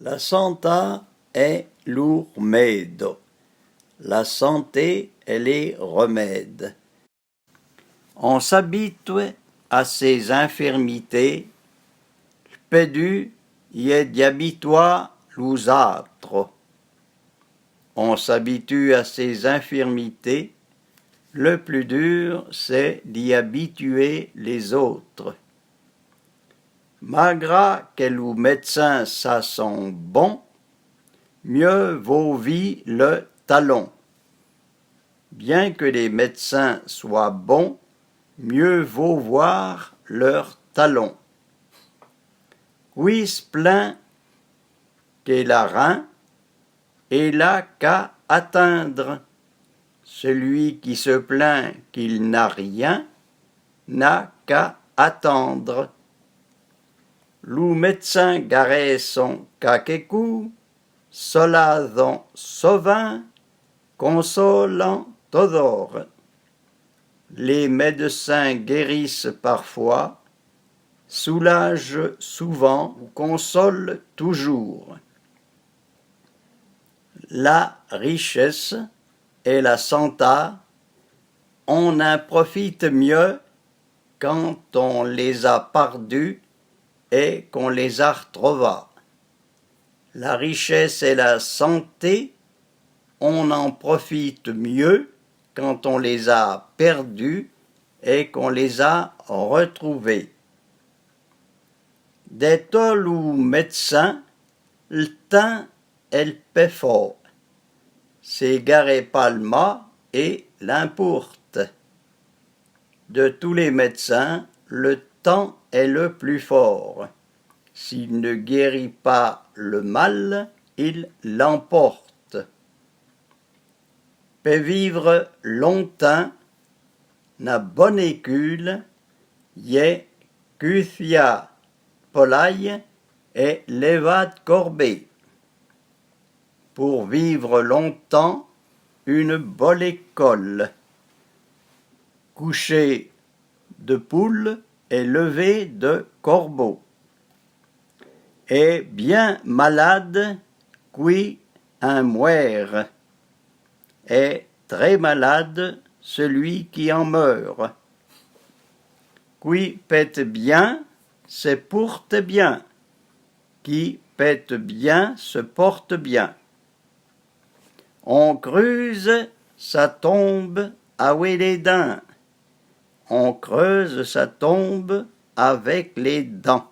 La santa è l'urmedo. La santé est les remèdes. On s'habitue à ses infirmités, pedu y est diabitua l'usatro. On s'habitue à ses infirmités, le plus dur c'est d'y habituer les autres. Malgré que les médecins ça sont bons, mieux vaut vie le talon. Bien que les médecins soient bons, mieux vaut voir leur talon. Oui, se plaint qu'est la rein, et là qu'à atteindre. Celui qui se plaint qu'il n'a rien, n'a qu'à attendre. Lou médecin garé son caquecou, soladon sovin, consolant todor. Les médecins guérissent parfois, soulagent souvent ou consolent toujours. La richesse et la santé, on en profite mieux quand on les a perdues et qu'on les a retrouvées. La richesse et la santé, on en profite mieux quand on les a perdues et qu'on les a retrouvées. Des tol ou médecins, le temps est le paie fort. C'est garé palma et l'importe. De tous les médecins, le temps est le plus fort. S'il ne guérit pas le mal, il l'emporte. Peut vivre longtemps, na bonne écule, yé cuthia polaille et levat corbée. Pour vivre longtemps, une bonne école. Coucher de poule et lever de corbeau. Et bien malade, qui un muère. Et très malade, celui qui en meurt. Qui pète bien, se porte bien. Qui pète bien, se porte bien. On creuse, ça tombe avec les dents. On creuse, ça tombe avec les dents.